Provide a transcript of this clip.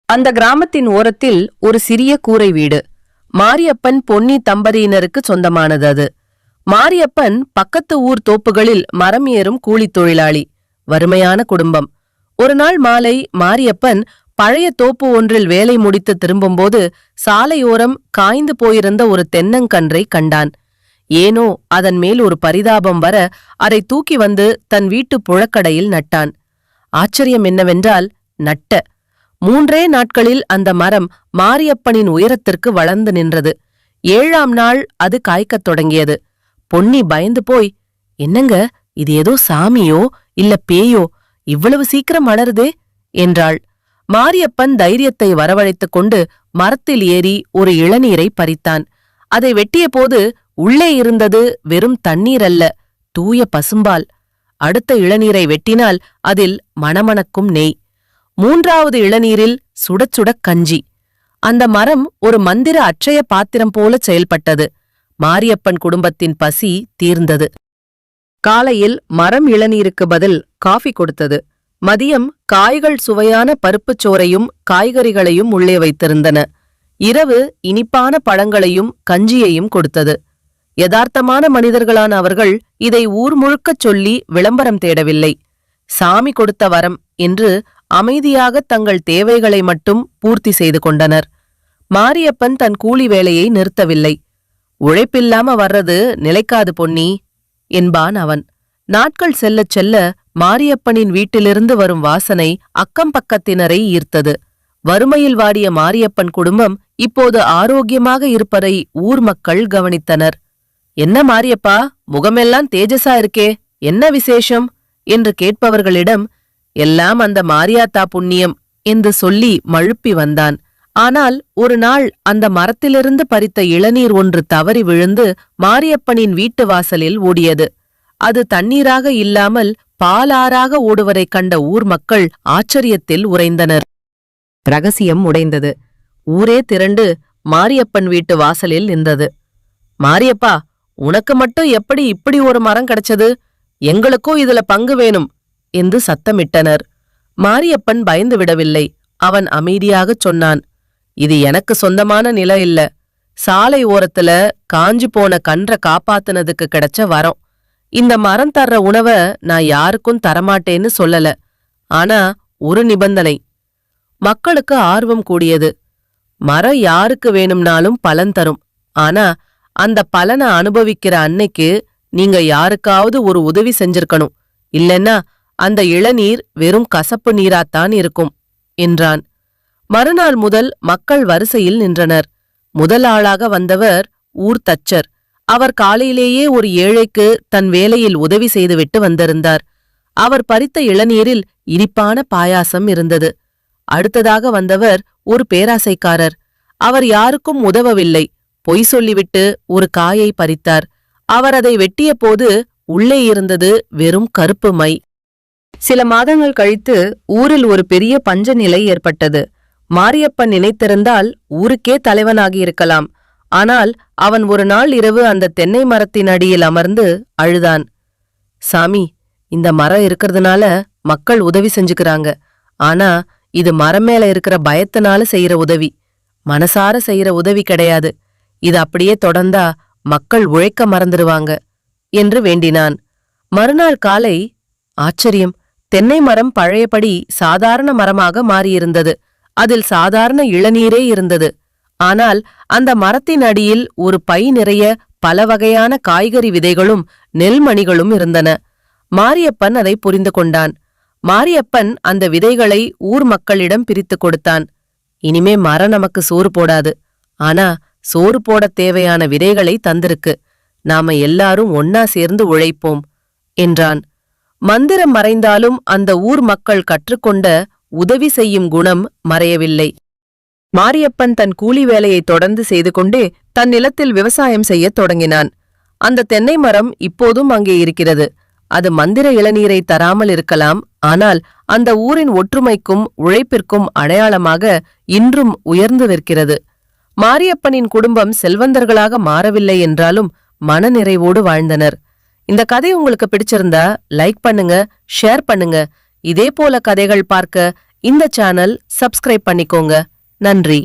அந்த கிராமத்தின் ஓரத்தில் ஒரு சிறிய கூரை வீடு. மாரியப்பன் பொன்னி தம்பதியினருக்கு சொந்தமானது அது. மாரியப்பன் பக்கத்து ஊர் தோப்புகளில் மரம் ஏறும் கூலித் தொழிலாளி. வறுமையான குடும்பம். ஒரு நாள் மாலை மாரியப்பன் பழைய தோப்பு ஒன்றில் வேலை முடித்து திரும்பும்போது சாலையோரம் காய்ந்து போயிருந்த ஒரு தென்னங்கன்றை கண்டான். ஏனோ அதன் மேல் ஒரு பரிதாபம் வர அதை தூக்கி வந்து தன் வீட்டு புழக்கடையில் நட்டான். ஆச்சரியம் என்னவென்றால், நட்ட 3 நாட்களில் அந்த மரம் மாரியப்பனின் உயரத்திற்கு வளர்ந்து நின்றது. 7ஆம் நாள் அது காய்க்கத் தொடங்கியது. பொன்னி பயந்து போய், என்னங்க, இது ஏதோ சாமியோ இல்ல பேயோ, இவ்வளவு சீக்கிரம் வளருதே என்றாள். மாரியப்பன் தைரியத்தை வரவழைத்துக் கொண்டு மரத்தில் ஏறி ஒரு இளநீரை பறித்தான். அதை வெட்டிய போது உள்ளே இருந்தது வெறும் தண்ணீர் அல்ல, தூய பசும்பால். அடுத்த இளநீரை வெட்டினால் அதில் மணமணக்கும் நெய். 3வது இளநீரில் சுடச் சுடக் கஞ்சி. அந்த மரம் ஒரு மந்திர அட்சய பாத்திரம் போல செயல்பட்டது. மாரியப்பன் குடும்பத்தின் பசி தீர்ந்தது. காலையில் மரம் இளநீருக்கு பதில் காஃபி கொடுத்தது. மதியம் காய்கள் சுவையான பருப்புச் சோறையும் காய்கறிகளையும் உள்ளே வைத்திருந்தன. இரவு இனிப்பான பழங்களையும் கஞ்சியையும் கொடுத்தது. யதார்த்தமான மனிதர்களான அவர்கள் இதை ஊர் முழுக்கச் சொல்லி விளம்பரம் தேடவில்லை. சாமி கொடுத்த வரம் என்று அமைதியாக தங்கள் தேவைகளை மட்டும் பூர்த்தி செய்து கொண்டனர். மாரியப்பன் தன் கூலி வேலையை நிறுத்தவில்லை. உழைப்பில்லாம வர்றது நிலைக்காது பொன்னி என்பான் அவன். நாட்கள் செல்லச் செல்ல மாரியப்பனின் வீட்டிலிருந்து வரும் வாசனை அக்கம் பக்கத்தினரை ஈர்த்தது. வறுமையில் வாடிய மாரியப்பன் குடும்பம் இப்போது ஆரோக்கியமாக இருப்பதை ஊர் மக்கள் கவனித்தனர். என்ன மாரியப்பா, முகமெல்லாம் தேஜஸா இருக்கே, என்ன விசேஷம் என்று கேட்பவர்களிடம், எல்லாம் அந்த மாரியாத்தா புண்ணியம் என்று சொல்லி மழுப்பி வந்தான். ஆனால் ஒரு நாள் அந்த மரத்திலிருந்து பறித்த இளநீர் ஒன்று தவறி விழுந்து மாரியப்பனின் வீட்டு வாசலில் ஓடியது. அது தண்ணீராக இல்லாமல் பாலாறாக ஓடுவதைக் கண்ட ஊர் மக்கள் ஆச்சரியத்தில் உறைந்தனர். ரகசியம் உடைந்தது. ஊரே திரண்டு மாரியப்பன் வீட்டு வாசலில் நின்றது. மாரியப்பா, உனக்கு மட்டும் எப்படி இப்படி ஒரு மரம் கிடைச்சது? எங்களுக்கும் இதுல பங்கு வேணும் என்று சத்தமிட்டனர். மாரியப்பன் பயந்து விடவில்லை. அவன் அமைதியாகச் சொன்னான், இது எனக்கு சொந்தமான நிலம் இல்ல. சாலை ஓரத்துல காஞ்சு போன கன்றை காப்பாத்துனதுக்கு கிடைச்ச வரம். இந்த மரம் தர்ற உணவ நான் யாருக்கும் தரமாட்டேன்னு சொல்லல. ஆனா ஒரு நிபந்தனை. மக்களுக்கு ஆர்வம் கூடியது. மரம் யாருக்கு வேணும்னாலும் பலன் தரும். ஆனா அந்த பலனை அனுபவிக்கிற அன்னைக்கு நீங்க யாருக்காவது ஒரு உதவி செஞ்சிருக்கணும். இல்லைன்னா அந்த இளநீர் வெறும் கசப்பு நீராத்தான் இருக்கும் என்றான். மறுநாள் முதல் மக்கள் வரிசையில் நின்றனர். முதல் ஆளாக வந்தவர் ஊர் தச்சர். அவர் காலையிலேயே ஒரு ஏழைக்கு தன் வேலையில் உதவி செய்துவிட்டு வந்திருந்தார். அவர் பறித்த இளநீரில் இனிப்பான பாயாசம் இருந்தது. அடுத்ததாக வந்தவர் ஒரு பேராசைக்காரர். அவர் யாருக்கும் உதவவில்லை. பொய் சொல்லிவிட்டு ஒரு காயை பறித்தார். அவர் அதை வெட்டிய போது உள்ளே இருந்தது வெறும் கருப்பு மை. சில மாதங்கள் கழித்து ஊரில் ஒரு பெரிய பஞ்ச நிலை ஏற்பட்டது. மாரியப்பன் நினைத்திருந்தால் ஊருக்கே தலைவனாகியிருக்கலாம். ஆனால் அவன் ஒரு நாள் இரவு அந்த தென்னை மரத்தின் அடியில் அமர்ந்து அழுதான். சாமி, இந்த மரம் இருக்கிறதுனால மக்கள் உதவி செஞ்சுக்கிறாங்க. ஆனா இது மரம் மேல இருக்கிற பயத்தினால செய்யற உதவி, மனசார செய்யற உதவி கிடையாது. இது அப்படியே தொடர்ந்தா மக்கள் உழைக்க மறந்துடுவாங்க என்று வேண்டினான். மறுநாள் காலை ஆச்சரியம், தென்னை மரம் பழையபடி சாதாரண மரமாக மாறியிருந்தது. அதில் சாதாரண இளநீரே இருந்தது. ஆனால் அந்த மரத்தின் அடியில் ஒரு பை நிறைய பல வகையான காய்கறி விதைகளும் நெல்மணிகளும் இருந்தன. மாரியப்பன் அதை புரிந்து கொண்டான். மாரியப்பன் அந்த விதைகளை ஊர் மக்களிடம் பிரித்து கொடுத்தான். இனிமே மரம் நமக்கு சோறு போடாது. ஆனா சோறு போட தேவையான விதைகளை தந்திருக்கு. நாம எல்லாரும் ஒன்னா சேர்ந்து உழைப்போம் என்றான். மந்திரம் மறைந்தாலும் அந்த ஊர் மக்கள் கற்றுக்கொண்ட உதவி செய்யும் குணம் மறையவில்லை. மாரியப்பன் தன் கூலி வேலையை தொடர்ந்து செய்து கொண்டே தன் நிலத்தில் விவசாயம் செய்யத் தொடங்கினான். அந்த தென்னை மரம் இப்போதும் அங்கே இருக்கிறது. அது மந்திர இளநீரை தராமல் இருக்கலாம். ஆனால் அந்த ஊரின் ஒற்றுமைக்கும் உழைப்பிற்கும் அடையாளமாக இன்றும் உயர்ந்து நிற்கிறது. மாரியப்பனின் குடும்பம் செல்வந்தர்களாக மாறவில்லை என்றாலும் மனநிறைவோடு வாழ்ந்தனர். இந்த கதை உங்களுக்கு பிடிச்சிருந்தா லைக் பண்ணுங்க, ஷேர் பண்ணுங்க. இதே போல கதைகள் பார்க்க இந்த சேனல் சப்ஸ்கிரைப் பண்ணிக்கோங்க. நன்றி.